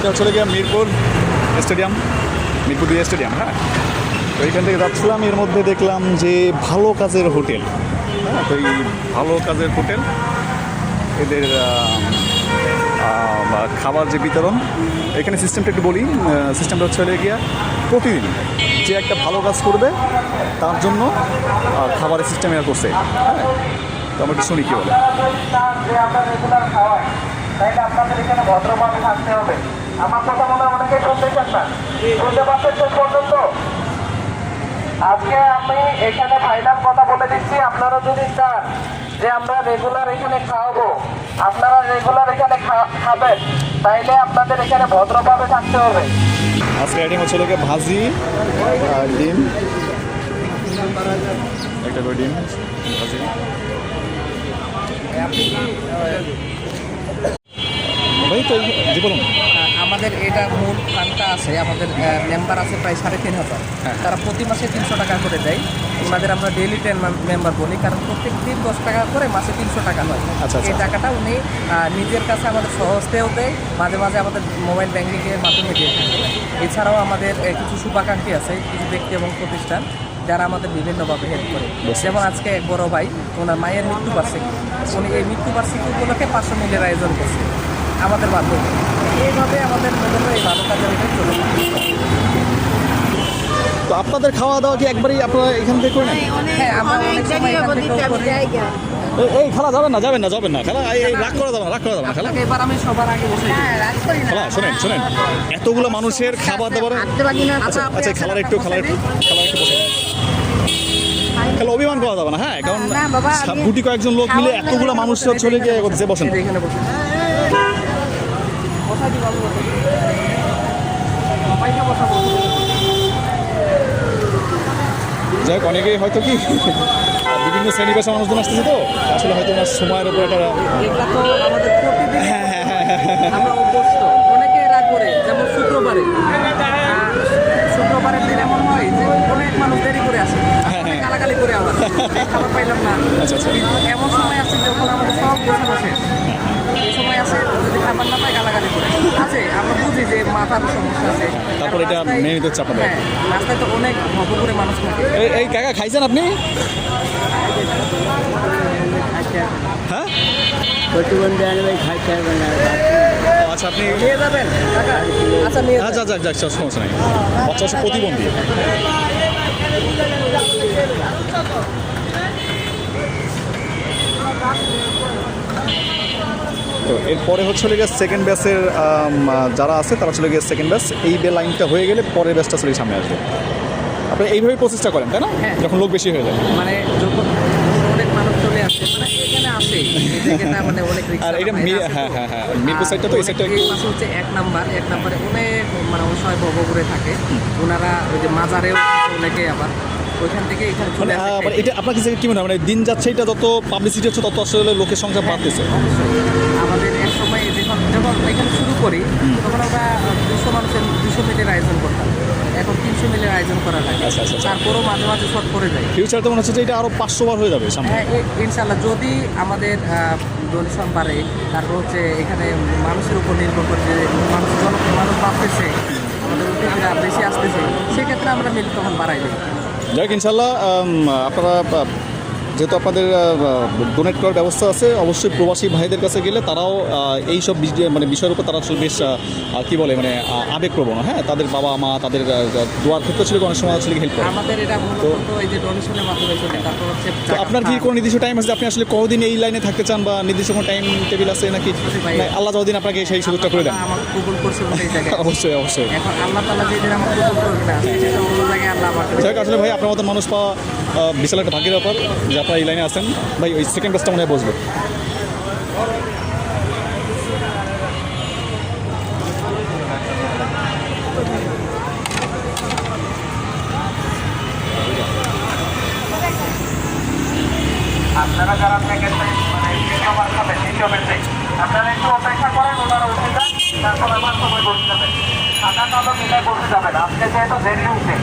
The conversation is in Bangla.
এটা চলে গিয়ে মিরপুর স্টেডিয়াম, মিরপুর 2 স্টেডিয়াম। হ্যাঁ, তো এখান থেকে যাচ্ছিলাম, এর মধ্যে দেখলাম যে ভালো কাজের হোটেল। হ্যাঁ, তো এই ভালো কাজের হোটেল এদের খাবার যে বিতরণ, এখানে সিস্টেমটা একটু বলি। সিস্টেমটা হচ্ছে গিয়া প্রতিদিন যে একটা ভালো কাজ করবে তার জন্য খাবারের সিস্টেম এরা করছে। হ্যাঁ, তো আমরা একটু শুনি কী বলে। তাইলে আপনাদের এখানে ভদ্রভাবে থাকতে হবে। আমার কথা মনে অনেকে শুনতে চান না, শুনতে পাচ্ছেন শেষ পর্যন্ত। আজকে আমি এখানে ফাইনাল কথা বলে দিচ্ছি, আপনারা যদি চান যে আমরা রেগুলার এখানে খাওয়াবো, আপনারা রেগুলার এখানে খাবেন, তাইলে আপনাদের এখানে ভদ্রভাবে থাকতে হবে। আজকে আইটেম হচ্ছে লোকে ভাজি আর ডিম, একটা করে ডিম ভাজি। ভাই তো জি বলুন। আমাদের এটা মূল ফান্ডটা আছে, আমাদের মেম্বার আছে প্রায় 3500। তারা প্রতি মাসে 300 টাকা করে দেয়। ওনাদের আমরা ডেইলি 10 মেম্বার বলি, কারণ প্রত্যেক দিন 10 টাকা করে, মাসে 300 টাকা হয়। এই টাকাটা উনি নিজের কাছে আমাদের সহজতেও দেয়, মাঝে মাঝে আমাদের মোবাইল ব্যাঙ্কিংয়ের মাধ্যমে দিয়ে থাকে। এছাড়াও আমাদের কিছু শুভাকাঙ্ক্ষী আছে, কিছু ব্যক্তি এবং প্রতিষ্ঠান যারা আমাদের বিভিন্নভাবে হেল্প করে। যেমন আজকে এক বড় ভাই, ওনার মায়ের মৃত্যুবার্ষিকী, উনি এই মৃত্যুবার্ষিকী উপলক্ষে 500 মিলের আয়োজন করছে আমাদের মাধ্যমে। এইভাবে আমাদের মূলত এই ভালো কাজের এটা চলে। তো আপনাদের খাওয়া দাওয়া কি একবারই আপনারা এখান থেকে করে নেন? হ্যাঁ, আমরা অনেক সময় এখান থেকেও করি। এই খেলা যাবেন না খেলা, এই রাগ করা যাবে না খেলা। এবার আমি সবার আগে বসে খেলা শোনেন, এতগুলো মানুষের খাবার দাবার। আচ্ছা, খেলার একটু বসে খেলা অভিমান করা যাবে না। হ্যাঁ, কারণ গুটি কয়েকজন লোক মিলে এতগুলো মানুষ চলে গিয়ে যে বসেন। এখানে বসে যাই হোক, অনেকেই হয়তো কি বিভিন্ন শ্রেণী পেশা মানুষজন আসতেছে, তো আসলে হয়তো ওনার সময়ের উপর একটা এগুলা তো আমাদের প্রতিদিন আমরা অভ্যস্ত। অনেকে এরা করে, যেমন শুক্রবারের দিন এমন হয় যে অনেক মানুষ দেরি করে আসে, গালাগালি করে আবার খাবার পাইলাম না। কিন্তু এমন সময় আছে যখন আমাদের সব গোছানো শেষ, এই সময় আছে যদি খাবার না পাই গালাগালি করে আছে। আমরা বুঝি যে মাথার সমস্যা আছে, তারপর এটা মেনে নিতে হচ্ছে আপনাদের। হ্যাঁ, রাস্তায় তো অনেক ভব করে মানুষ থাকে। এই কাকা খাইছেন আপনি? হ্যাঁ, আচ্ছা, আপনি নিয়ে যাবেন টাকা? আচ্ছা, নিয়ে যাক, সমস্যা নাই। বাচ্চা হচ্ছে প্রতিবন্ধী। তো এরপরে হচ্ছে গিয়ে সেকেন্ড ব্যাচের যারা আছে তারা চলে গিয়ে সেকেন্ড ব্যাচ। এই লাইনটা হয়ে গেলে পরের ব্যাচটা চলে সামনে আসবে। আপনি এইভাবেই প্রচেষ্টা করেন, তাই না? যখন লোক বেশি হয়ে যায়, মানে যখন অনেক মানুষ চলে আসে, মানে এখানে আসে মানে অনেক রিক্সা। আর এটা হ্যাঁ, মিরপুর সাইডটা তো এই সাইডটা পাশে হচ্ছে এক নাম্বারে অনেক মানে অসহায় ভবঘুরে থাকে। ওনারা ওই যে মাজারেও অনেকে আবার ওইখান থেকে এখানে চলে আসে। এটা আপনার কাছে কি মনে হয়, মানে দিন যাচ্ছে এটা যত পাবলিসিটি হচ্ছে তত আসলে লোকের সংখ্যা বাড়তেছে? আমাদের এক সময় যখন এখানে শুরু করি তখন আমরা 200 মিলের আয়োজন করতাম, এখন 300 মিলের আয়োজন করা লাগে। তারপরও মাঝে মাঝে শর্ট পড়ে যায়। ফিউচার তো মনে হচ্ছে যে এটা আরও 500 বার হয়ে যাবে সামনে। হ্যাঁ, ইনশাল্লাহ, যদি আমাদের ডোনেশন বাড়ে, তারপর হচ্ছে এখানে মানুষের উপর নির্ভর করে যে মানুষ বাড়তেছে, আমাদের অতিথিরা বেশি আসতেছে, সেক্ষেত্রে আমরা মিল তখন বাড়াই দিই। যাই হোক, ইনশাল্লাহ আপনারা যেহেতু আপনাদের ডোনেট করার ব্যবস্থা আছে, অবশ্যই প্রবাসী ভাইদের কাছে গেলে তারাও এইসব মানে বিষয়ের উপর তারা আসলে বেশ কী বলে মানে আবেগপ্রবণ। হ্যাঁ, তাদের বাবা মা তাদের দোয়ার ক্ষেত্রে ছিল অনেক সময় আসলে হেল্প করে। আমাদের এটা মূলত এই যে ডোনেশনের মাধ্যমে চলে। তারপর হচ্ছে তো আপনার কি কোনো নির্দিষ্ট টাইম আছে আপনি আসলে কতদিন এই লাইনে থাকতে চান, বা নির্দিষ্ট কোনো টাইম টেবিল আছে নাকি? আল্লাহ যতদিন আপনাকে সেই সুযোগটা করে দেন। আমার কবুল করছে এই জায়গায়। অবশ্যই এখন আল্লাহ তাআলা যেদিন আমার কবুল করবে না, সেটা অন্য জায়গায় আল্লাহ আমার। যাই হোক, আসলে ভাই আপনার মতো মানুষ পাওয়া বিশাল একটা ভাগ্যের ব্যাপার যে আপনারা এই লাইনে আসেন। ভাই ওই সেকেন্ড ব্যাচটা মনে হয় বসবে। আপনারা যারা থেকে মানে দ্বিতীয়বার খাবেন, দ্বিতীয় বেশি আপনারা একটু অপেক্ষা করেন, ওনারা উঠে যান, তারপর আমার সময় বসে যাবেন। খাতা কালো মিলে বসে যাবেন, আজকে যেহেতু দেরি উঠে